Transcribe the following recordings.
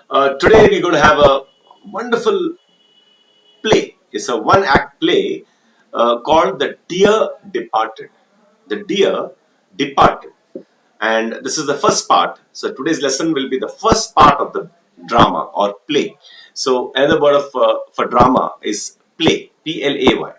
Today we're going to have a wonderful play. It's a one-act play called The Dear Departed. The Dear Departed. And this is the first part. So today's lesson will be the first part of the drama or play. So another word for drama is play, P-L-A-Y.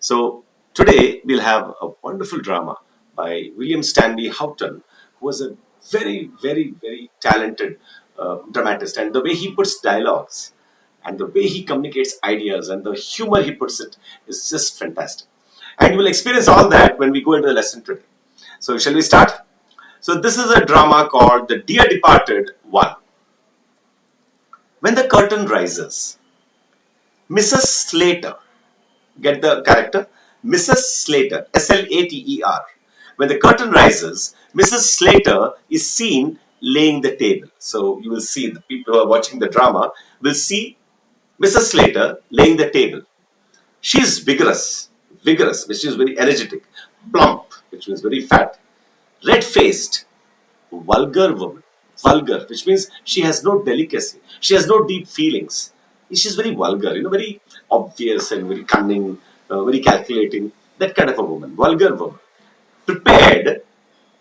So today we'll have a wonderful drama by William Stanley Haughton, who was a very talented dramatist. And the way he puts dialogues and the way he communicates ideas and the humor he puts it is just fantastic. And you will experience all that when we go into the lesson today. So shall we start? So this is a drama called The Dear Departed 1. When the curtain rises, Mrs. Slater, get the character? Mrs. Slater, S-L-A-T-E-R. When the curtain rises, Mrs. Slater is seen laying the table. So you will see, the people who are watching the drama will see Mrs. Slater laying the table. She is vigorous, which is very energetic, plump, which means very fat, red-faced, vulgar woman. Vulgar, which means she has no delicacy. She has no deep feelings. She's very vulgar, very obvious and very cunning, very calculating. That kind of a woman, vulgar woman. Prepared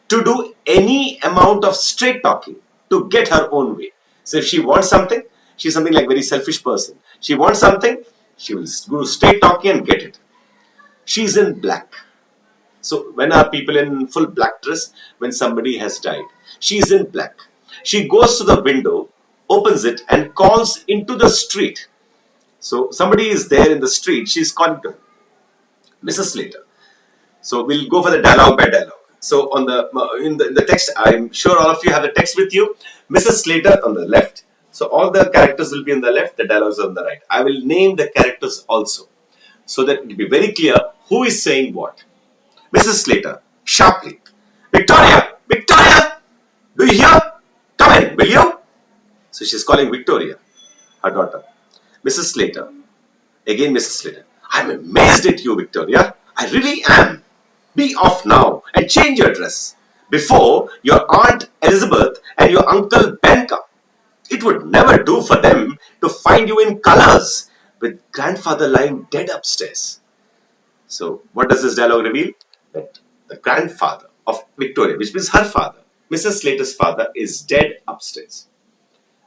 to do any amount of straight talking to get her own way. So if she wants something, she's something like very selfish person. She wants something, she will go straight talking and get it. She's in black. So when are people in full black dress? When somebody has died. She's in black. She goes to the window, opens it and calls into the street. So somebody is there in the street, she's calling to her. Mrs. Slater. So we'll go for the dialogue by dialogue. So on the in the text, I'm sure all of you have the text with you. Mrs. Slater on the left. So all the characters will be on the left, the dialogues on the right. I will name the characters also, so that it will be very clear who is saying what. Mrs. Slater, sharply. Victoria! Victoria! Do you hear? Come in, will you? So she's calling Victoria, her daughter. Mrs. Slater. Again Mrs. Slater. I'm amazed at you, Victoria. I really am. Be off now and change your dress before your Aunt Elizabeth and your Uncle Ben come. It would never do for them to find you in colors with grandfather lying dead upstairs. So what does this dialogue reveal? That the grandfather of Victoria, which means her father, Mrs. Slater's father, is dead upstairs.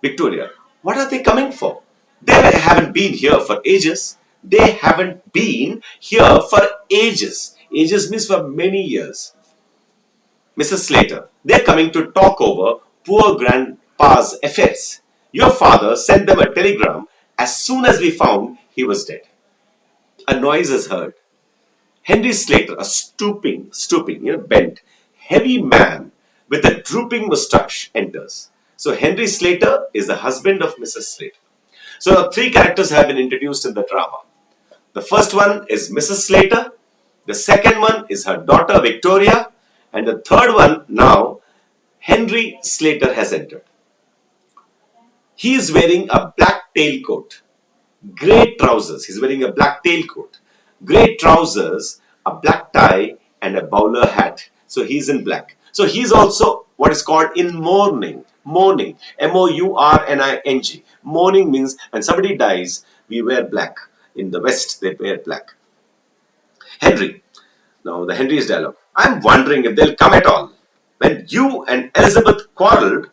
Victoria, what are they coming for? They haven't been here for ages. They haven't been here for ages. Ages means for many years. Mrs. Slater, they're coming to talk over poor grandpa's affairs. Your father sent them a telegram as soon as we found he was dead. A noise is heard. Henry Slater, a stooping, bent, heavy man with a drooping moustache enters. So Henry Slater is the husband of Mrs. Slater. So three characters have been introduced in the drama. The first one is Mrs. Slater. The second one is her daughter Victoria. And the third one now, Henry Slater has entered. He is wearing a black tailcoat, grey trousers. He's wearing a black tailcoat, grey trousers, a black tie and a bowler hat. So he's in black. So he's also what is called in mourning. Mourning, M-O-U-R-N-I-N-G. Mourning means when somebody dies, we wear black. In the West, they wear black. Henry. Now the Henry's dialogue. I'm wondering if they'll come at all. When you and Elizabeth quarreled,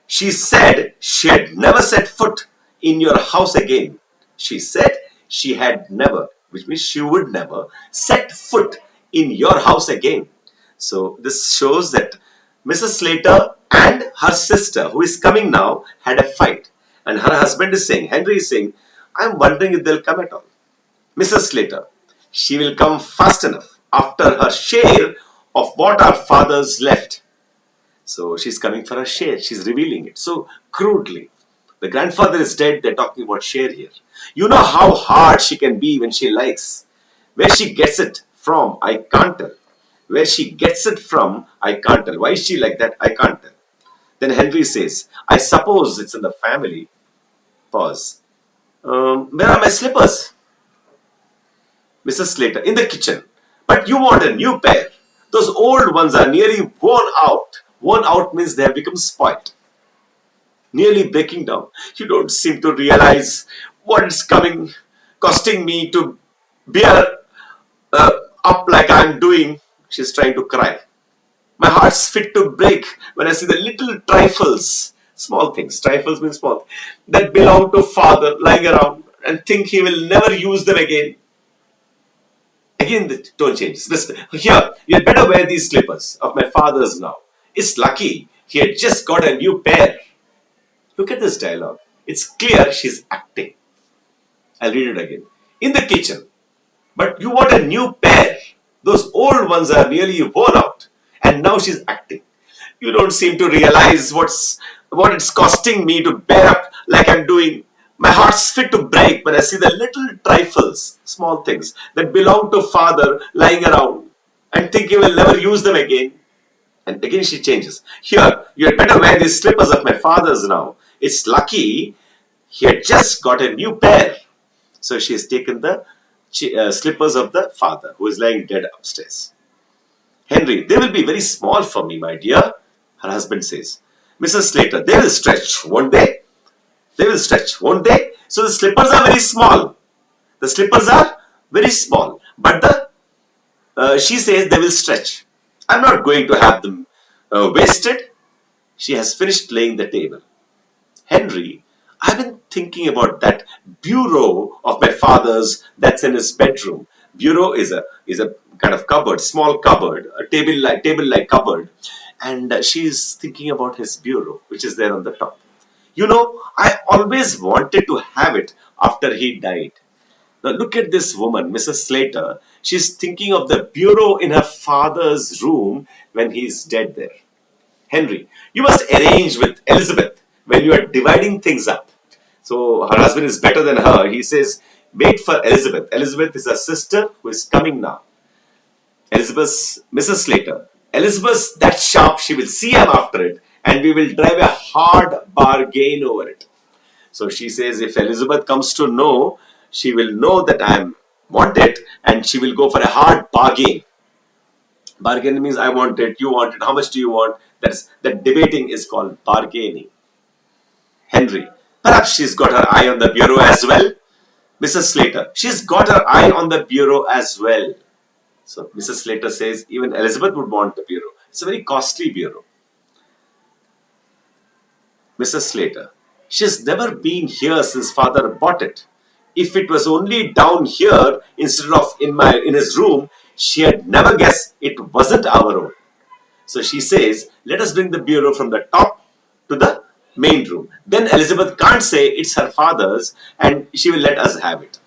she said she had never set foot in your house again. She said she had never, which means she would never, set foot in your house again. So this shows that Mrs. Slater and her sister, who is coming now, had a fight. And her husband is saying, Henry is saying, I'm wondering if they'll come at all. Mrs. Slater, she will come fast enough after her share of what our fathers left. So she's coming for her share. She's revealing it so crudely. The grandfather is dead. They're talking about share here. You know how hard she can be when she likes. Where she gets it from, I can't tell. Where she gets it from, I can't tell. Why is she like that? I can't tell. Then Henry says, I suppose it's in the family. Pause. Where are my slippers? Mrs. Slater, in the kitchen. But you want a new pair. Those old ones are nearly worn out. Worn out means they have become spoiled. nearly breaking down. You don't seem to realize what it's costing me to bear uh, up like I'm doing. She's trying to cry. My heart's fit to break when I see the little trifles, small things, trifles mean small, that belong to father lying around and think he will never use them again. Again, the tone changes. Listen, here, you had better wear these slippers of my father's now. It's lucky he had just got a new pair. Look at this dialogue. It's clear she's acting. I'll read it again. In the kitchen, but you want a new pair. Those old ones are nearly worn out. And now she's acting. You don't seem to realize what it's costing me to bear up like I'm doing. My heart's fit to break when I see the little trifles, small things, that belong to father lying around and think he will never use them again. And again she changes. Here, you had better wear these slippers of my father's now. It's lucky he had just got a new pair. So she has taken the slippers of the father who is lying dead upstairs. Henry, they will be very small for me, my dear, her husband says. Mrs. Slater, they will stretch, won't they? They will stretch, won't they? So the slippers are very small. The slippers are very small. But she says they will stretch. I'm not going to have them wasted. She has finished laying the table. Henry, I've been thinking about that bureau of my father's that's in his bedroom. Bureau is a kind of cupboard, small cupboard, a table like cupboard, and she's thinking about his bureau, which is there on the top. You know, I always wanted to have it after he died. Now look at this woman, Mrs. Slater. She's thinking of the bureau in her father's room when he's dead there. Henry, you must arrange with Elizabeth when you are dividing things up. So her husband is better than her. He says, wait for Elizabeth. Elizabeth is a sister who is coming now. Elizabeth, Mrs. Slater. Elizabeth, that sharp, she will see I'm after it and we will drive a hard bargain over it. So she says, if Elizabeth comes to know, she will know that I want it and she will go for a hard bargain. Bargain means I want it, you want it, how much do you want? That debating is called bargaining. Henry, perhaps she's got her eye on the bureau as well. Mrs. Slater, she's got her eye on the bureau as well. So Mrs. Slater says even Elizabeth would want the bureau. It's a very costly bureau. Mrs. Slater, she's never been here since father bought it. If it was only down here instead of in his room, she had never guessed it wasn't our own. So she says, let us bring the bureau from the top to the main room. Then Elizabeth can't say it's her father's and she will let us have it.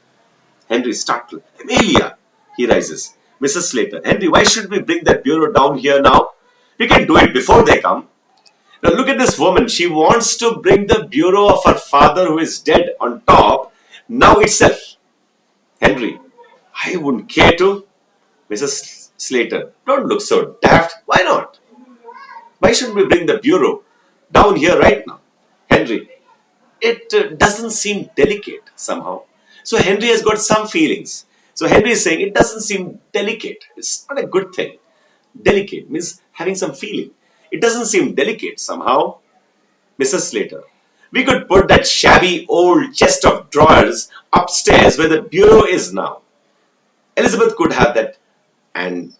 Henry startled. Amelia, he rises. Mrs. Slater, Henry, why should we bring that bureau down here now? We can do it before they come. Now look at this woman. She wants to bring the bureau of her father who is dead on top now itself. Henry, I wouldn't care to. Mrs. Slater, don't look so daft. Why not? Why shouldn't we bring the bureau down here right now? Henry, it doesn't seem delicate somehow. So Henry has got some feelings. So Henry is saying it doesn't seem delicate. It's not a good thing. Delicate means having some feeling. It doesn't seem delicate somehow. Mrs. Slater, we could put that shabby old chest of drawers upstairs where the bureau is now. Elizabeth could have that and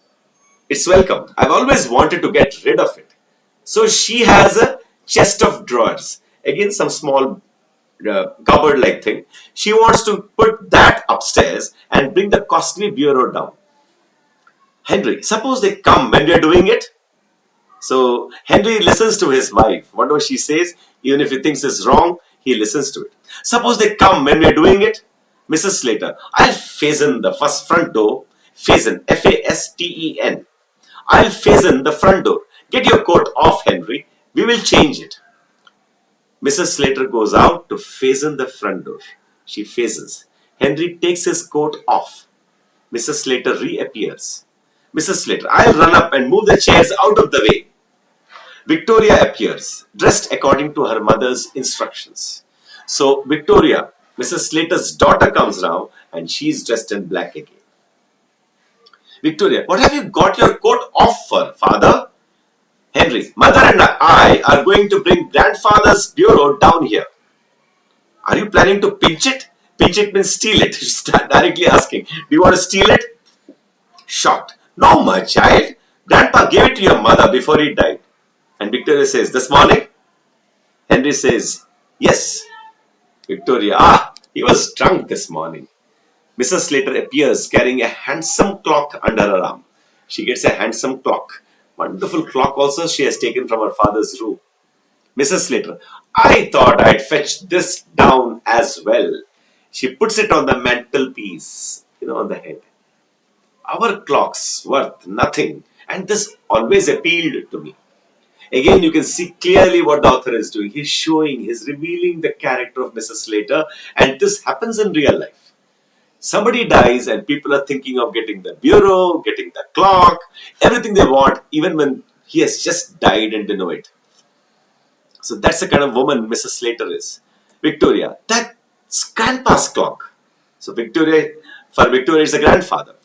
it's welcome. I've always wanted to get rid of it. So she has a chest of drawers. Again, some small cupboard like thing. She wants to put that upstairs and bring the costly bureau down. Henry, suppose they come when we are doing it. So Henry listens to his wife. Whatever she says, even if he thinks it's wrong, he listens to it. Suppose they come when we are doing it. Mrs. Slater, I'll fasten the first front door. Fasten, F-A-S-T-E-N. I'll fasten the front door. Get your coat off, Henry. We will change it. Mrs. Slater goes out to fasten the front door. She fastens. Henry takes his coat off. Mrs. Slater reappears. Mrs. Slater, I'll run up and move the chairs out of the way. Victoria appears, dressed according to her mother's instructions. So Victoria, Mrs. Slater's daughter, comes now and she's dressed in black again. Victoria, what have you got your coat off for, father? Henry, Henry, mother and I are going to bring grandfather's bureau down here. Are you planning to pinch it? Pinch it means steal it. She's directly asking, do you want to steal it? Shocked. No, my child. Grandpa gave it to your mother before he died. And Victoria says, this morning? Henry says, yes. Victoria, he was drunk this morning. Mrs. Slater appears carrying a handsome clock under her arm. She gets a handsome clock. Wonderful clock also she has taken from her father's room. Mrs. Slater, I thought I'd fetch this down as well. She puts it on the mantelpiece, on the head. Our clock's worth nothing, and this always appealed to me. Again, you can see clearly what the author is doing. He's revealing the character of Mrs. Slater, and this happens in real life. Somebody dies and people are thinking of getting the bureau, getting the clock, everything they want, even when he has just died and they know it. So that's the kind of woman Mrs. Slater is. Victoria, that's grandpa's clock. So for Victoria, it's a grandfather.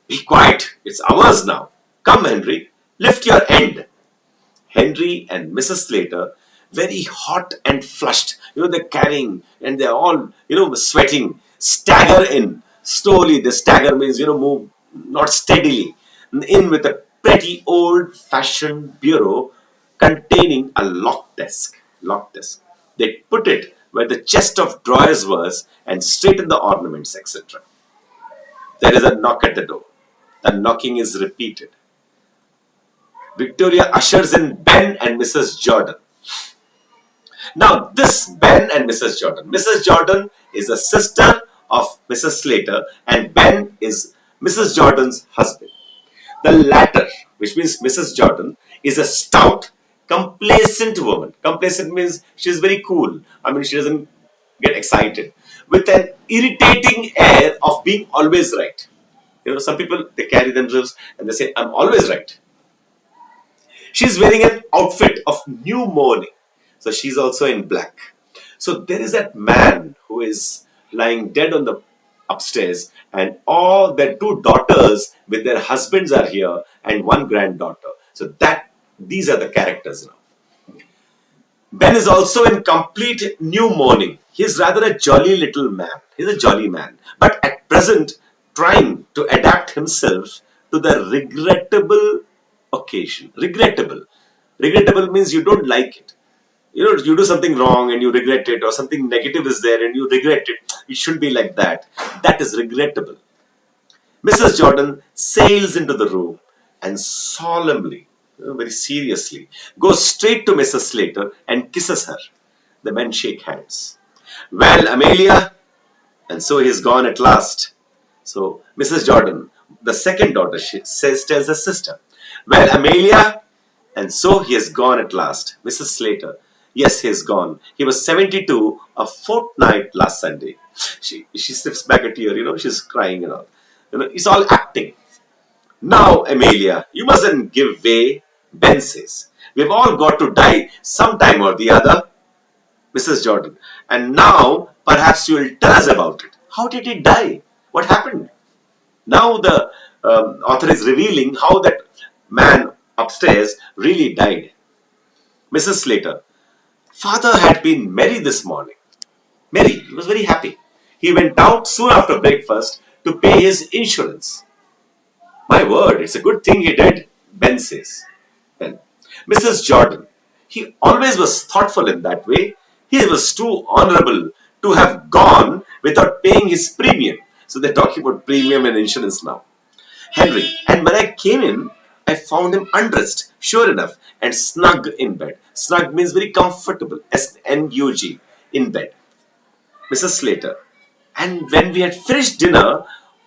Be quiet, it's ours now. Come, Henry, lift your end. Henry and Mrs. Slater, very hot and flushed. They're carrying and they're all, sweating, stagger in. Slowly, the stagger means, move not steadily. In with a pretty old-fashioned bureau containing a locked desk. They put it where the chest of drawers was and straighten the ornaments, etc. There is a knock at the door. The knocking is repeated. Victoria ushers in Ben and Mrs. Jordan. Now, this Ben and Mrs. Jordan is a sister of Mrs. Slater and Ben is Mrs. Jordan's husband. The latter, which means Mrs. Jordan, is a stout, complacent woman. Complacent means she's very cool. She doesn't get excited. With an irritating air of being always right. Some people, they carry themselves and they say, I'm always right. She's wearing an outfit of new mourning. So she's also in black. So there is that man who is lying dead on the upstairs and all their two daughters with their husbands are here and one granddaughter. So these are the characters now. Ben is also in complete new mourning. He's rather a jolly little man. He's a jolly man. But at present trying to adapt himself to the regrettable occasion. Regrettable means you don't like it. You do something wrong and you regret it, or something negative is there and you regret it. It should be like that. That is regrettable. Mrs. Jordan sails into the room and solemnly, very seriously, goes straight to Mrs. Slater and kisses her. The men shake hands. Well, Amelia, and so he's gone at last. So Mrs. Jordan, the second daughter, tells her sister, well, Amelia, and so he has gone at last. Mrs. Slater, yes, he is gone. He was 72, a fortnight last Sunday. She slips back a tear, she's crying and all. It's all acting. Now, Amelia, you mustn't give way, Ben says. We've all got to die sometime or the other. Mrs. Jordan, and now perhaps you will tell us about it. How did he die? What happened? Now the author is revealing how that man upstairs really died. Mrs. Slater, father had been merry this morning. Merry, he was very happy. He went out soon after breakfast to pay his insurance. My word, it's a good thing he did, Ben says. Ben. Mrs. Jordan, he always was thoughtful in that way. He was too honorable to have gone without paying his premium. So they're talking about premium and insurance now. Henry, and when I came in, I found him undressed, sure enough, and snug in bed. Snug means very comfortable, S-N-U-G, in bed. Mrs. Slater, and when we had finished dinner,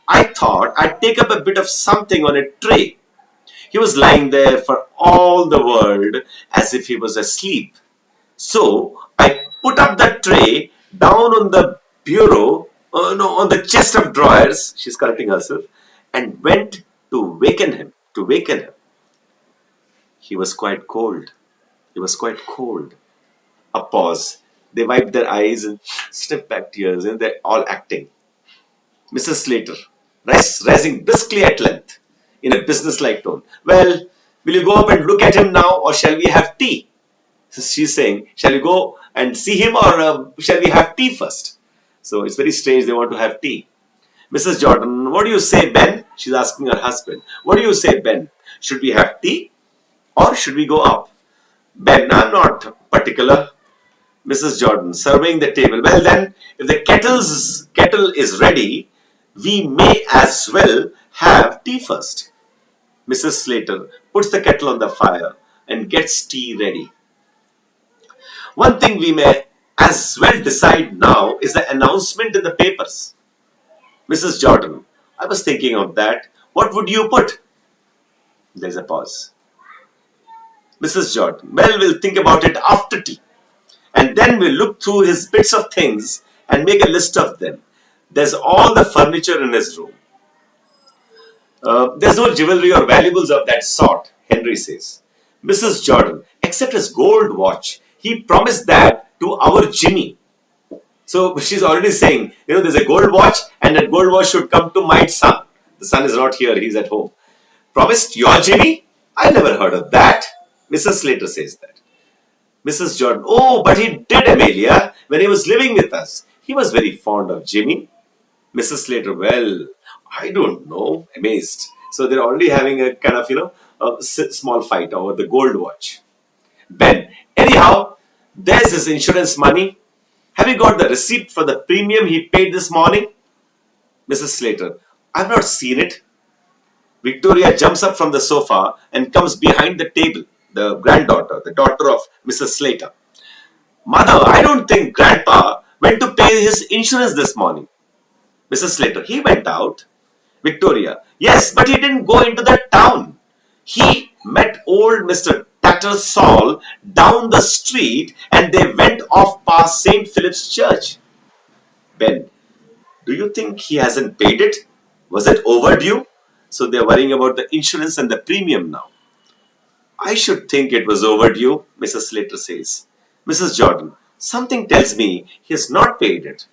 I thought I'd take up a bit of something on a tray. He was lying there for all the world as if he was asleep. So I put up the tray down on the bureau, on the chest of drawers, she's correcting herself, and went to waken him. He was quite cold. A pause. They wiped their eyes and sniffed back tears, and they're all acting. Mrs. Slater, rising briskly at length, in a businesslike tone. Well, Will you go up and look at him now, or shall we have tea? So she's saying, shall we go and see him, or shall we have tea first? So it's very strange, they want to have tea. Mrs. Jordan, what do you say, Ben? She's asking her husband. What do you say, Ben? Should we have tea, or should we go up? Ben, I'm not particular. Mrs. Jordan, surveying the table. Well then, if the kettle is ready, we may as well have tea first. Mrs. Slater puts the kettle on the fire and gets tea ready. One thing we may as well decide now is the announcement in the papers. Mrs. Jordan, I was thinking of that. What would you put? There's a pause. Mrs. Jordan, well, we'll think about it after tea. And then we'll look through his bits of things and make a list of them. There's all the furniture in his room. There's no jewelry or valuables of that sort, Henry says. Mrs. Jordan, except his gold watch. He promised that to our Jimmy. So she's already saying, there's a gold watch, and that gold watch should come to my son. The son is not here, he's at home. Promised your Jimmy? I never heard of that. Mrs. Slater says that. Mrs. Jordan, oh, but he did, Amelia, when he was living with us. He was very fond of Jimmy. Mrs. Slater, well, I don't know, amazed. So they're already having a kind of, a small fight over the gold watch. Ben, anyhow, there's his insurance money. Have you got the receipt for the premium he paid this morning? Mrs. Slater, I've not seen it. Victoria jumps up from the sofa and comes behind the table. The granddaughter, the daughter of Mrs. Slater. Mother, I don't think Grandpa went to pay his insurance this morning. Mrs. Slater, he went out. Victoria, yes, but he didn't go into the town. He met old Mr. Tattersall down the street and they went off past St. Philip's Church. Ben, do you think he hasn't paid it? Was it overdue? So they're worrying about the insurance and the premium now. I should think it was overdue, Mrs. Slater says. Mrs. Jordan, something tells me he has not paid it.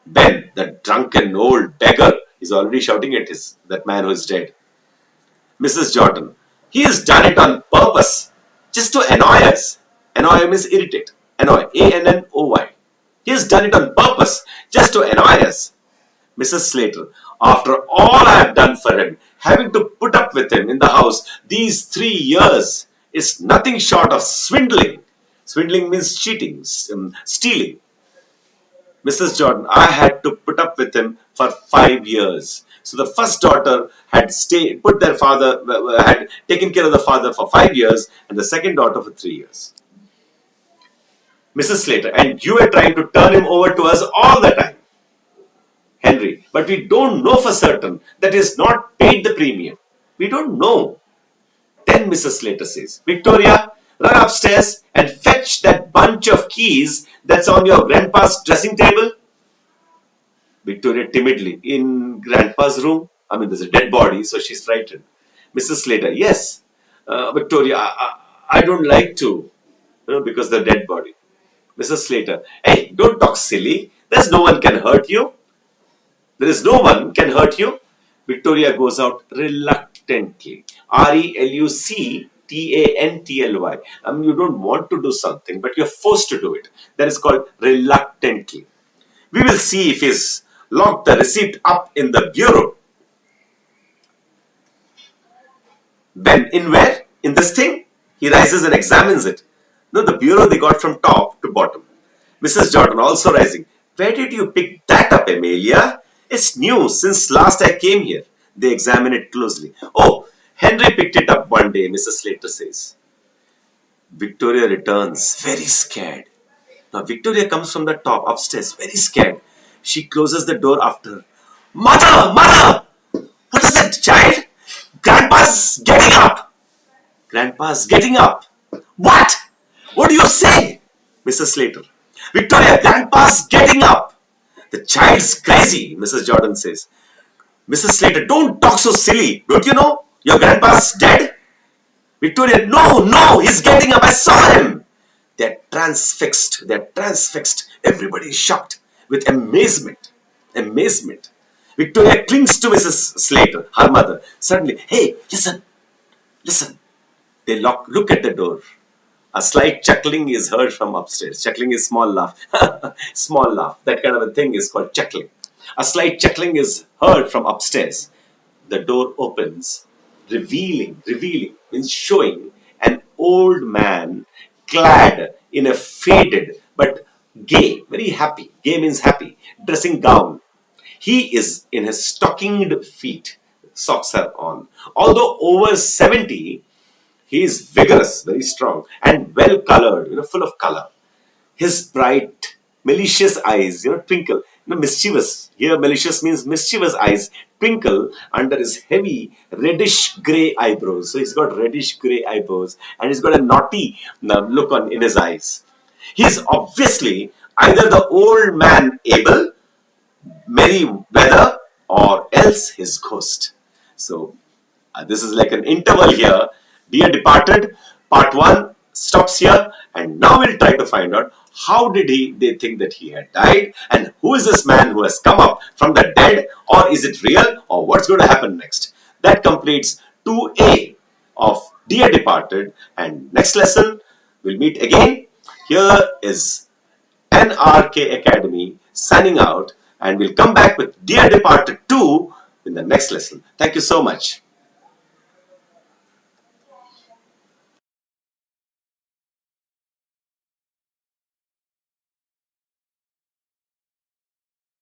Ben, the drunken old beggar, is already shouting at that man who is dead. Mrs. Jordan, he has done it on purpose, just to annoy us. Annoy means irritate. Annoy, A-N-N-O-Y. He has done it on purpose, just to annoy us. Mrs. Slater, after all I have done for him, having to put up with him in the house these 3 years is nothing short of swindling. Swindling means cheating, stealing. Mrs. Jordan, I had to put up with him for 5 years. So the first daughter had had taken care of the father for 5 years, and the second daughter for 3 years. Mrs. Slater, and you were trying to turn him over to us all the time. Henry, but we don't know for certain that he has not paid the premium. We don't know. Then Mrs. Slater says, Victoria, run upstairs and fetch that bunch of keys that's on your grandpa's dressing table. Victoria timidly, in grandpa's room? I mean, there's a dead body, so she's frightened. Mrs. Slater, yes. Victoria, I don't like to, because the dead body. Mrs. Slater, hey, don't talk silly. There's no one can hurt you. There is no one can hurt you. Victoria goes out reluctantly. R-E-L-U-C-T-A-N-T-L-Y. I mean, you don't want to do something, but you're forced to do it. That is called reluctantly. We will see if he's locked the receipt up in the bureau. Ben, in where? In this thing? He rises and examines it. No, the bureau they got from top to bottom. Mrs. Jordan also rising. Where did you pick that up, Amelia? It's new since last I came here. They examine it closely. Oh, Henry picked it up one day, Mrs. Slater says. Victoria returns, very scared. Now, Victoria comes from the top, upstairs, very scared. She closes the door after her. Mother! Mother! What is that, child? Grandpa's getting up! Grandpa's getting up. What? What do you say? Mrs. Slater. Victoria, Grandpa's getting up. The child's crazy, Mrs. Jordan says. Mrs. Slater, don't talk so silly. Don't you know? Your grandpa's dead. Victoria, no, he's getting up. I saw him. They're transfixed. Everybody is shocked with amazement. Victoria clings to Mrs. Slater, her mother. Suddenly, hey, listen. They look at the door. A slight chuckling is heard from upstairs. Chuckling is small laugh. Small laugh. That kind of a thing is called chuckling. A slight chuckling is heard from upstairs. The door opens, revealing means showing an old man clad in a faded but gay, very happy, gay means happy, dressing gown. He is in his stockinged feet, socks are on. Although over 70, he is vigorous, very strong, and well colored, full of color. His bright, malicious eyes, twinkle, mischievous. Here, malicious means mischievous eyes twinkle under his heavy reddish gray eyebrows. So he's got reddish gray eyebrows, and he's got a naughty look on in his eyes. He's obviously either the old man Abel, Merryweather, or else his ghost. So this is like an interval here. Dear departed, part 1 stops here, and now we'll try to find out how did they think that he had died, and who is this man who has come up from the dead, or is it real, or what's going to happen next. That completes 2A of Dear Departed, and next lesson we'll meet again. Here is NRK Academy signing out, and we'll come back with Dear Departed 2 in the next lesson. Thank you so much.